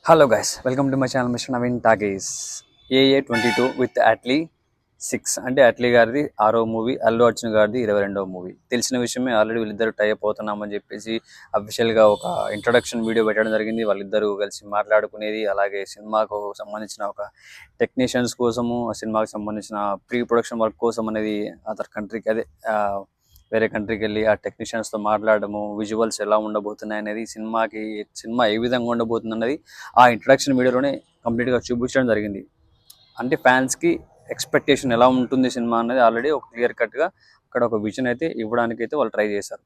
Hello guys, welcome to my channel Mr. Naveen Tagis. AA22 with Atlee 6 అంటే అట్లీ గారిది 6వ movie, Allu Arjun గారిది 22వ movie. తెలిసిన విషయమే, ఆల్రెడీ వీళ్ళిద్దరు టై అప్ అవుతున్నామని చెప్పేసి అఫీషియల్గా ఒక ఇంట్రొడక్షన్ వీడియో పెట్టడం జరిగింది. వాళ్ళిద్దరూ కలిసి మాట్లాడుకునేది, అలాగే సినిమాకు సంబంధించిన ఒక టెక్నీషియన్స్ కోసము, ఆ సినిమాకి సంబంధించిన ప్రీ ప్రొడక్షన్ వర్క్ కోసం అనేది అదర్ కంట్రీకి వేరే కంట్రీకి వెళ్ళి ఆ టెక్నీషియన్స్తో మాట్లాడము, విజువల్స్ ఎలా ఉండబోతున్నాయి అనేది, సినిమా ఏ విధంగా ఉండబోతుంది అన్నది ఆ ఇంట్రడక్షన్ వీడియోలోనే కంప్లీట్గా చూపించడం జరిగింది. అంటే ఫ్యాన్స్కి ఎక్స్పెక్టేషన్ ఎలా ఉంటుంది సినిమా అన్నది ఆల్రెడీ ఒక క్లియర్ కట్గా అక్కడ ఒక విజన్ అయితే ఇవ్వడానికైతే వాళ్ళు ట్రై చేశారు.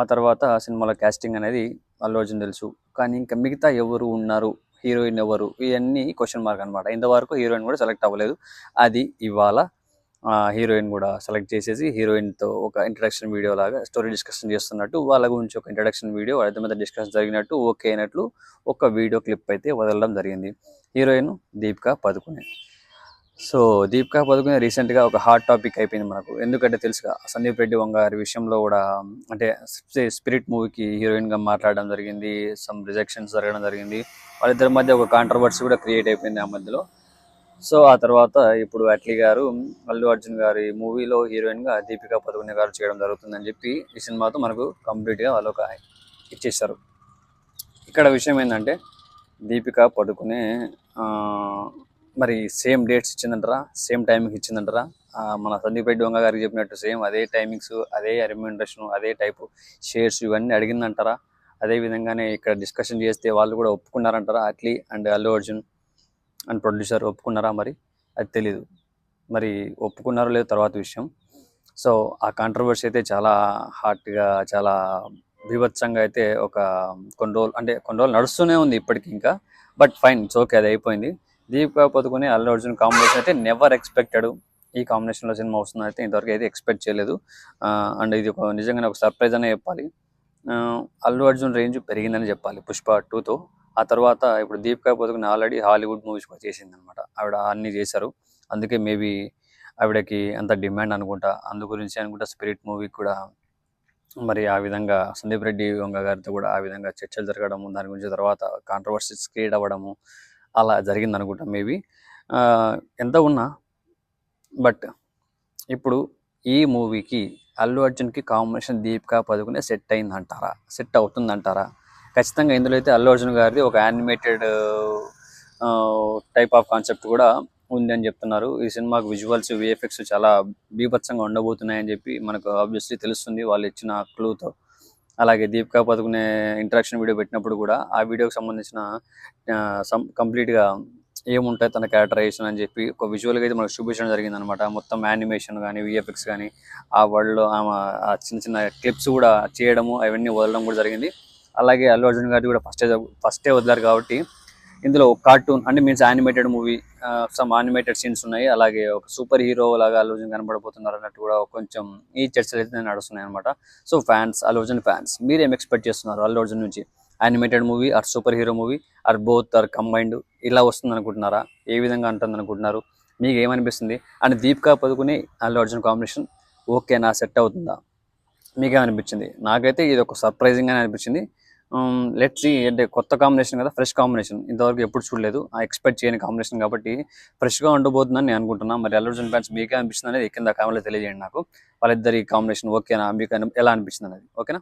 ఆ తర్వాత సినిమాలో క్యాస్టింగ్ అనేది అల్లు అర్జున్ తెలుసు, కానీ ఇంకా మిగతా ఎవరు ఉన్నారు, హీరోయిన్ ఎవరు, ఇవన్నీ క్వశ్చన్ మార్క్ అనమాట. ఇంతవరకు హీరోయిన్ కూడా సెలెక్ట్ అవ్వలేదు. అది ఇవాళ హీరోయిన్ కూడా సెలెక్ట్ చేసేసి హీరోయిన్తో ఒక ఇంట్రడక్షన్ వీడియో లాగా స్టోరీ డిస్కషన్ చేస్తున్నట్టు, వాళ్ళ గురించి ఒక ఇంట్రడక్షన్ వీడియో వాళ్ళ మీద డిస్కషన్ జరిగినట్టు ఓకే అయినట్లు ఒక వీడియో క్లిప్ అయితే వదలడం జరిగింది. హీరోయిన్ దీపికా పదుకునే. సో దీపికా పదుకునే రీసెంట్గా ఒక హాట్ టాపిక్ అయిపోయింది మనకు. ఎందుకంటే తెలుసుగా, సందీప్ రెడ్డి వంగ గారి విషయంలో కూడా, అంటే స్పిరిట్ మూవీకి హీరోయిన్గా మాట్లాడడం జరిగింది, సమ్ రిజెక్షన్స్ జరగడం జరిగింది. వాళ్ళిద్దరి మధ్య ఒక కాంట్రవర్సీ కూడా క్రియేట్ అయిపోయింది ఆ మధ్యలో. సో ఆ తర్వాత ఇప్పుడు అట్లీ గారు అల్లు అర్జున్ గారి మూవీలో హీరోయిన్గా దీపికా పదుకునే గారు చేయడం జరుగుతుందని చెప్పి ఈ సినిమాతో మనకు కంప్లీట్గా వాళ్ళు ఒక ఇచ్చేస్తారు. ఇక్కడ విషయం ఏంటంటే, దీపికా పదుకునే మరి సేమ్ డేట్స్ ఇచ్చిందంటారా, సేమ్ టైమింగ్స్ ఇచ్చిందంటారా, మన సందీప్ రెడ్డి వంగ గారికి చెప్పినట్టు సేమ్ అదే టైమింగ్స్, అదే రెమ్యూనరేషన్, అదే టైపు షేర్స్ ఇవన్నీ అడిగిందంటారా, అదే విధంగానే ఇక్కడ డిస్కషన్ చేస్తే వాళ్ళు కూడా ఒప్పుకున్నారంటారా, Atlee and Allu Arjun and producer ఒప్పుకున్నారా, మరి అది తెలీదు. మరి ఒప్పుకున్నారో లేదో తర్వాత విషయం. సో ఆ కాంట్రవర్సీ అయితే చాలా హాట్గా, చాలా బీభత్సంగా అయితే ఒక కొన్ని రోజులు నడుస్తూనే ఉంది ఇప్పటికి ఇంకా. బట్ ఫైన్, ఇట్స్ ఓకే, అది అయిపోయింది. దీపికా పదుకునే అల్లు అర్జున్ కాంబినేషన్ అయితే నెవర్ ఎక్స్పెక్టెడ్. ఈ కాంబినేషన్లో సినిమా వస్తుందని అయితే ఇంతవరకు అయితే ఎక్స్పెక్ట్ చేయలేదు. అండ్ ఇది నిజంగానే ఒక సర్ప్రైజ్ అనే చెప్పాలి. అల్లు అర్జున్ రేంజ్ పెరిగిందని చెప్పాలి పుష్ప 2తో. ఆ తర్వాత ఇప్పుడు Deepika Padukone already Hollywood movies కూడా చేసింది అనమాట. ఆవిడ అన్నీ చేశారు, అందుకే మేబీ ఆవిడకి అంత డిమాండ్ అనుకుంటా. అందు గురించి అనుకుంటా స్పిరిట్ మూవీ కూడా మరి ఆ విధంగా సందీప్ రెడ్డి వంగ గారితో కూడా ఆ విధంగా చర్చలు జరగడము, దాని గురించి తర్వాత కాంట్రవర్సీస్ క్రియేట్ అవ్వడము అలా జరిగింది అనుకుంటా మేబీ. ఎంత ఉన్నా బట్ ఇప్పుడు ఈ మూవీకి అల్లు అర్జున్కి కాంబినేషన్ దీపికా పదుకునే సెట్ అయిందంటారా, సెట్ అవుతుందంటారా? ఖచ్చితంగా ఇందులో అయితే అల్లు అర్జున్ గారిది ఒక యానిమేటెడ్ టైప్ ఆఫ్ కాన్సెప్ట్ కూడా ఉంది అని చెప్తున్నారు. ఈ సినిమాకు విజువల్స్, విఎఫ్ఎక్స్ చాలా బీభత్సంగా ఉండబోతున్నాయని చెప్పి మనకు ఆబ్వియస్లీ తెలుస్తుంది వాళ్ళు ఇచ్చిన క్లూతో. అలాగే దీపికా పదుకునే ఇంటరాక్షన్ వీడియో పెట్టినప్పుడు కూడా ఆ వీడియోకి సంబంధించిన కంప్లీట్గా ఏముంటాయి తన క్యారెక్టరైజేషన్ అని చెప్పి ఒక విజువల్గా అయితే మనకు చూపించడం జరిగింది అనమాట. మొత్తం యానిమేషన్ కానీ, విఎఫ్ఎక్స్ కానీ, ఆ వరల్డ్లో ఆమె ఆ చిన్న చిన్న క్లిప్స్ కూడా చేయడము, అవన్నీ వదలడం కూడా జరిగింది. అలాగే అల్లు అర్జున్ గారిది కూడా ఫస్టే వదిలారు కాబట్టి ఇందులో కార్టూన్ అంటే means animated movie, some animated scenes ఉన్నాయి. అలాగే ఒక సూపర్ హీరో లాగా అల్లు అర్జున్ కనబడబోతున్నారు అన్నట్టు కూడా కొంచెం ఈ చర్చలు అయితే నడుస్తున్నాయి అనమాట. సో అల్లు అర్జున్ ఫ్యాన్స్ మీరేం ఎక్స్పెక్ట్ చేస్తున్నారు అల్లు అర్జున్ నుంచి? Animated movie or super hero movie or both are combined ఇలా వస్తుంది అనుకుంటున్నారా? ఏ విధంగా ఉంటుంది అనుకుంటున్నారు? మీకు ఏమనిపిస్తుంది? అండ్ దీపికా పదుకుని అల్లు అర్జున్ కాంబినేషన్ ఓకేనా, సెట్ అవుతుందా? మీకేమనిపించింది? నాకైతే ఇది ఒక సర్ప్రైజింగ్గానే అనిపించింది. లెట్స్ సీ, అంటే కొత్త కాంబినేషన్ కదా, ఫ్రెష్ కాంబినేషన్, ఇంతవరకు ఎప్పుడు చూడలేదు, ఎక్స్పెక్ట్ చేయని కాంబినేషన్ కాబట్టి ఫ్రెష్గా ఉండబోతుందని నేను అనుకుంటున్నాను. మరి అల్లు అర్జున్ ఫ్యాన్స్ మీకే అనిపిస్తుంది అనేది కింద కామెంట్లో తెలియజేయండి నాకు. వాళ్ళిద్దరి కాంబినేషన్ ఓకేనా, మీకు ఎలా అనిపిస్తుంది అనేది. ఓకేనా?